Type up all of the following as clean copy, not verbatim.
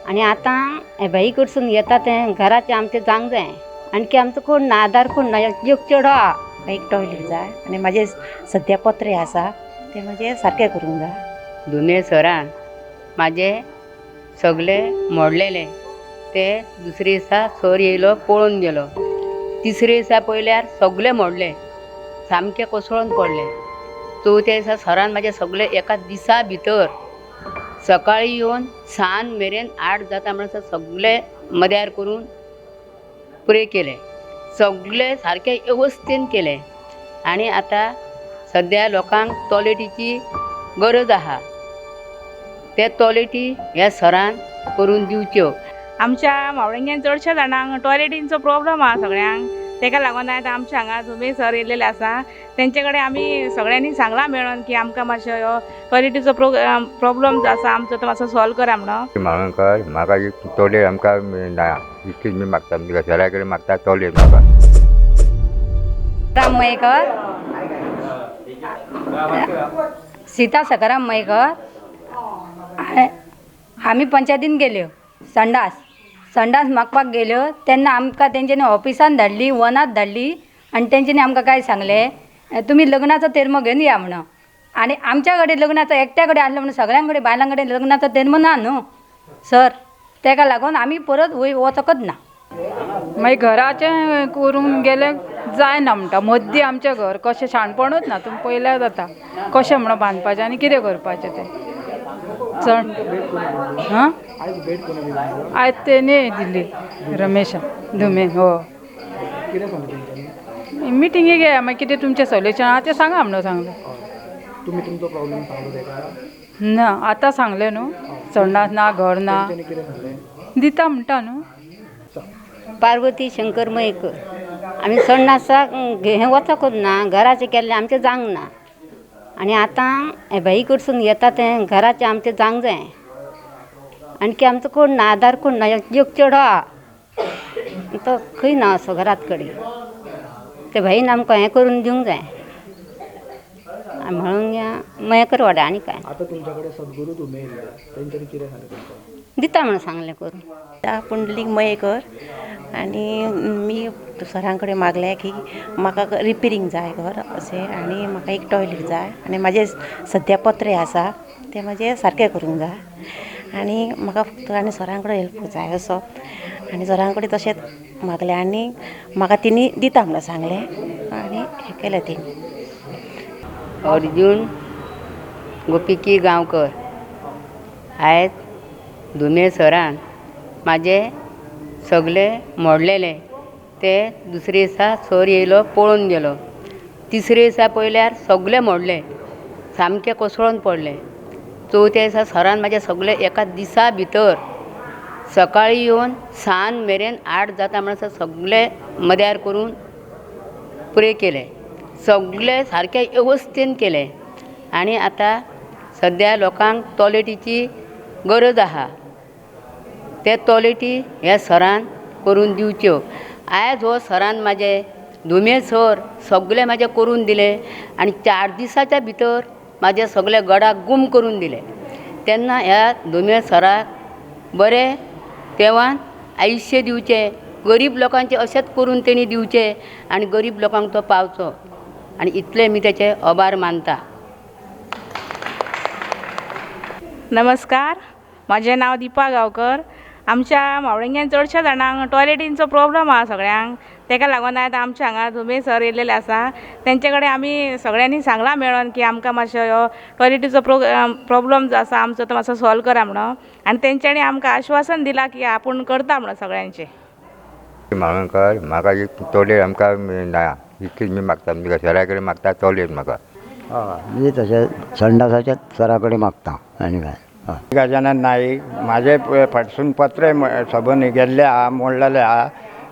आणि आता हे बाई कडसून येता तें घराचे आमचे जांग जाय आणखी आमचो कोण ना आदार कोण ना योग चेडो हा एक टॉयलेट जाय आणि माझे सध्या पत्रे आसा ते माझे सारके करूंक जाय. दोनूय सरान माझे सगळे मोडलेले ते दुसरे दिसा सर येयलो पळून गेलो. तिसरे दिसा पयल्यार सगळे मोडले सामके कोसळून पडले. चवथ्या दिसा सरान माझे सगळे एका दिसा भितर सकाळी येवन सांज मेरेन 8 जाता म्हणसर सगळे मद्यार करून पुरे केले. सगळे सारके वेवस्थीन केले. आणि आता सद्या लोकांक टॉयलेटीची गरज आहा. ते टॉयलेटी ह्या सरान करून दिवच्यो. आमच्या मावळंग्यान चडशा जाणांक टॉयलेटींचो प्रॉब्लम आहा सगळ्यांक. तेका लागून आयज आमच्या हांगा जुमे सर येयलेले आसा. तेंचे कडेन आमी सगळ्यांनी सांगला मेळोन की आमकां मातशें हो टॉयलेटीचो प्रॉब्लम जो आसा आमचो तो मातसो सॉल्व करा म्हणून. मागणकार म्हाका एक टॉयलेट आमकां ना इतकीच मी मागता म्हणजे सरा कडेन मागता टॉयलेट म्हाका. राम मयेकर, सीता सकाराम मयेकर. आमी पंचायतीन गेल्यो संडास मागपाक गेल्यो तेन्ना आमकां तेंच्यांनी ऑफिसान धाडली, वनात धाडली आनी तेंच्यांनी आमकां काय सांगलें तुमी लग्नाचो तेर्मो घेवन या म्हणून. आनी आमच्या कडेन लग्नाचो एकट्या कडेन आसलो म्हणून सगळ्यां कडेन बायलां कडेन लग्नाचो तेर्मो ना न्हू सर. तेका लागून आमी परत वचकच ना. मागीर घराचें करून गेलें जायना म्हणटा. मद्दी आमचें घर कशें शाणपणूच ना. तुमी पयल्यार जाता कशें म्हणून बांदपाचें आनी कितें करपाचें तें चड. हां आयज तेणी दिली रमेशान धुमेन. हो मिटिंगेक या मागीर कितें तुमचें सोल्युशन आहा तें सांगा म्हणून सांगलें. तुम्ही तुमचो प्रॉब्लेम सांगलो तेका? ना आतां सांगलें न्हू. संडास ना घर ना तेणी कितें सांगलें? दिता म्हणटा न्हू. पार्वती शंकर मयेकर. आमी संडासाक हें वचकच ना. घराचें केल्लें आमचें जांग ना. आनी आतां हे बाई कडसून येता तें घराचें आमचें जांग जाय आणखी आमचो कोण ना आदार कोण ना योग चेडो हा तो खंय ना असो घरात कडेन. ते बाईन आमकां हें करून दिवंक जाय म्हणून या मयेकर वाडा. आनी काय आता तुमच्याकडे सद्गुरू तुम्ही येयले तेंच्यांनी कितें सांगलें तुमकां? दिता म्हणून सांगलें करून. पुंडलीक मयेकर आणि मी सरां कडेन मागलें की म्हाका रिपेरींग जाय घर अशें आनी म्हाका एक टॉयलेट जाय आनी म्हाजे सद्या पत्रे आसा ते म्हाजे सारके करूंक जाय आनी म्हाका फक्त आनी सरां कडेन हेल्प जाय असो. आनी सरां कडेन तशेंच मागलें आनी म्हाका तेणी दिता म्हणून सांगलें आनी हें केलें तेणी. अर्जून गोपिकी गांवकर. आयज धुमे सरान माझे सगळे मोडलेले ते दुसरे दिसा सर येयलो पळून गेलो. तिसरे दिसा पयल्यार सगळे मोडले सामके कोसळून पडले. चवथ्या दिसा सरान माझे सगळे एका दिसा भितर सकाळी येवन सांज मेरेन 8 जाता म्हणसर सगळे मद्यार करून पुरे केले. सगळे सारके वेवस्थीन केले. आणि आता सद्या लोकांक टॉयलेटीची गरज आहा. ते टॉयलेटी ह्या सरान करून दिवच्यो. आयज हो सरान म्हाजे धुमे सर सगळे म्हाजे करून दिले आनी 4 दिसाच्या भितर म्हाजे सगळे गडाक गुम करून दिले. तेन्ना ह्या धुमे सराक बरें तेवान आयुश्य दिवचें. गरीब लोकांचे अशेंच करून तेणी दिवचे आनी गरीब लोकांक तो पावचो. आनी इतले मी तेचे आभार मानता. नमस्कार, म्हजें नांव दिपा गांवकर. आमच्या मावळंग्यान चडशा जाणांक टॉयलेटींचो प्रॉब्लम आहा सगळ्यांक. तेका लागून आयज आमच्या हांगा जुमे सर येयलेले आसा. तेंचे कडेन आमी सगळ्यांनी सांगला मेळोन की आमकां मातशें हो टॉयलेटीचो प्रॉब्लम जो आसा आमचो तो मातसो सॉल्व करा म्हणून. आनी तेंच्यांनी आमकां आश्वासन दिलां की आपूण करता म्हणून सगळ्यांचें. मागणकार म्हाका एक टॉयलेट आमकां ना इतकीच मी मागता म्हणजे सरा कडेन मागता टॉयलेट म्हाका. म्हणजे तशें संडासाच्या सरा कडेन मागता आनी काय. गजानन नाईक. माझे फाटसून पत्रे सबन गेल्ले आहा मोडलेले आहा.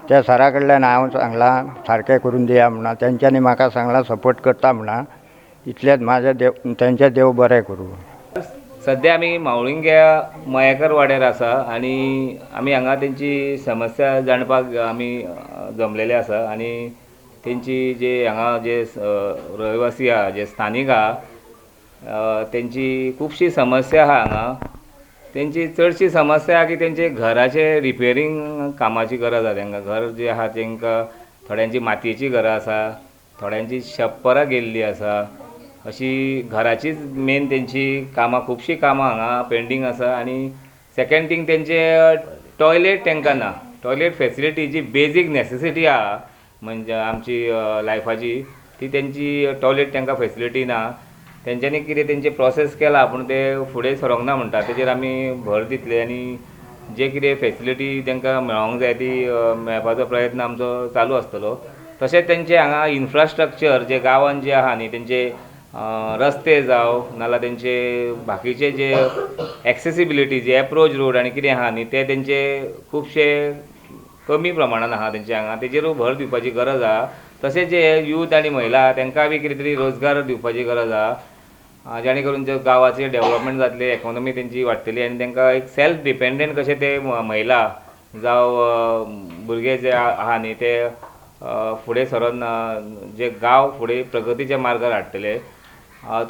त्या सरा कडल्यान हांव सांगलां सारकें करून दिया म्हणून. तेंच्यांनी म्हाका सांगलां सपोर्ट करता म्हणून. इतलेंच म्हाजे देव तेंचे देव बरें करूं. सध्या आमी मावळिंग्या मयेकर वाड्यार आसा आनी आमी हांगा तेंची समस्या जाणपाक आमी जमलेले आसा. आनी तेंची जे हांगा जे रहिवासी आहा जे स्थानीक आहा तेंची खुबशी समस्या आहा हांगा. तेंची चडशी समस्या आहा की तेंचे घराचे रिपेरींग कामाची गरज आहा तांकां. घर जें आहा तांकां थोड्यांची मातयेची घरां आसा, थोड्यांची छप्परां गेल्लीं आसा. अशी घराचीच मेन तेंची कामां खुबशीं कामां हांगा पेंडींग आसा. आनी सेकंड थींग तेंचे टॉयलेट तांकां ना. टॉयलेट फेसिलिटी जी बेजीक नेसेसिटी आहा म्हणजे आमची लायफाची ती तेंची टॉयलेट तांकां फेसिलिटी ना. तेंच्यांनी कितें तेंचे प्रोसेस केला पूण ते फुडें सरोंक ना म्हणटा. तेजेर आमी भर दितले आनी जे कितें फेसिलिटी तांकां मेळोंक जाय ती मेळपाचो प्रयत्न आमचो चालू आसतलो. तशेंच तेंचे हांगा इन्फ्रास्ट्रक्चर जे गांवांत जे आहा न्ही तेंचे रस्ते जावं नाल्यार तेंचे बाकीचे जे एक्सेसिबिलिटी जे एप्रोच रोड आनी कितें आहा न्ही ते तेंचे खुबशे कमी प्रमाणान आहा तेंचे हांगा. तेजेरूय भर दिवपाची गरज आहा. तशेंच जे यूथ आनी महिला तांकां बी कितें तरी रोजगार दिवपाची गरज आहा जेणे करून जे गांवाचें डेवलपमेंट जातलें, इकॉनॉमी तेंची वाडटली आनी तांकां एक सेल्फ डिपेंडंट कशे ते महिला जावं भुरगे जे आहा न्ही ते फुडें सरोन जे गांव फुडें प्रगतीच्या मार्गार हाडटले.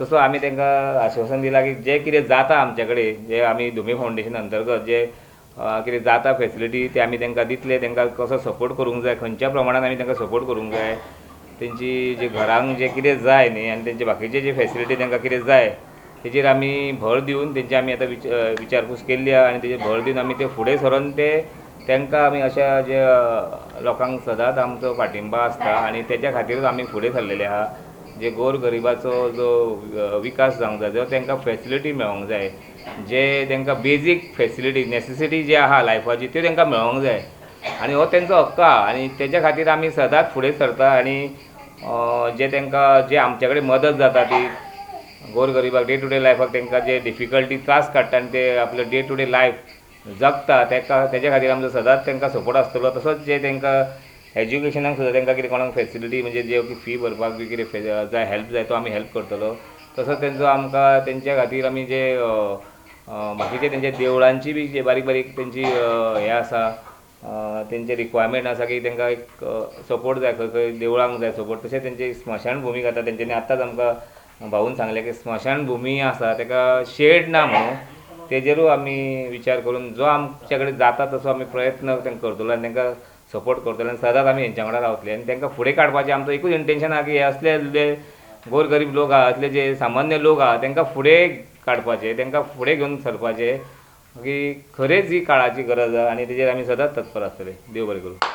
तसो आमी तांकां आश्वासन दिलां की जें कितें जाता आमचे कडेन जे आमी धुमे फावंडेशन अंतर्गत जे कितें जाता फेसिलिटी ते आमी तांकां दितले. तांकां कसो सपोर्ट करूंक जाय, खंयच्या प्रमाणान आमी तांकां सपोर्ट करूंक जाय, तेंची जे घरांक जे कितें जाय न्ही आनी तेंचे बाकीचे जे फेसिलिटी तांकां कितें जाय तेजेर आमी भर दिवन तेंची आमी आतां विचारपूस केल्ली आहा आनी तेजेर भर दिवन आमी ते फुडें सरोन ते तांकां आमी अशा जे लोकांक सदांच आमचो फाटिंबा आसता आनी तेच्या खातीरूच आमी फुडें सरलेले आहा. जे गोरगरिबाचो जो विकास जावंक जाय जो तांकां फेसिलिटी मेळोंक जाय, जे तांकां बेजीक फेसिलिटी नेसेसिटी जी आहा लायफाची त्यो तांकां मेळोंक जाय आनी हो तेंचो हक्क आहा. आनी तेच्या खातीर आमी सदांच फुडें सरता आनी जे तांकां जे आमचे कडेन मदत जाता ती गोरगरिबाक डे टू डे लायफाक तांकां जे डिफिकल्टी त्रास काडटा आनी ते आपले डे टू डे लायफ जगता तेच्या खातीर आमचो सदांच तांकां सपोर्ट आसतलो. तसोच जे तांकां एज्युकेशनाक सुद्दां तांकां कितें कोणाक फेसिलिटी म्हणजे जे फी भरपाक बी कितें जाय हेल्प जाय तो आमी हेल्प करतलो. तसोच तेंचो आमकां तेंच्या खातीर आमी जे बाकीचे तेंचे देवळांची बी जे बारीक बारीक तेंची हें आसा तेंचे रिक्वायरमेंट आसा की तांकां एक सपोर्ट जाय, खंय खंय देवळांक जाय सपोर्ट. तशेंच तेंची स्मशान भुमी घाता तेंच्यांनी आतांच आमकां भाऊन सांगलें की स्मशान भुमी आसा ताका शेड ना म्हणून तेजेरूय आमी विचार करून जो आमचे कडेन जाता तसो आमी प्रयत्न तांकां करतलो आनी तांकां सपोर्ट करतले आनी सदांच आमी हेंच्या वांगडा रावतले आनी तांकां फुडें काडपाचें आमचो एकूच इंटेंशन आहा की हे असले जे गोरगरीब लोक आहा असले जे सामान्य लोक आहा तांकां फुडें काडपाचें, तांकां फुडें घेवन सरपाचें की खरेंच ही काळाची गरज आहा आनी तेजेर आमी सदांच तत्पर आसतले. देव बरें करूं.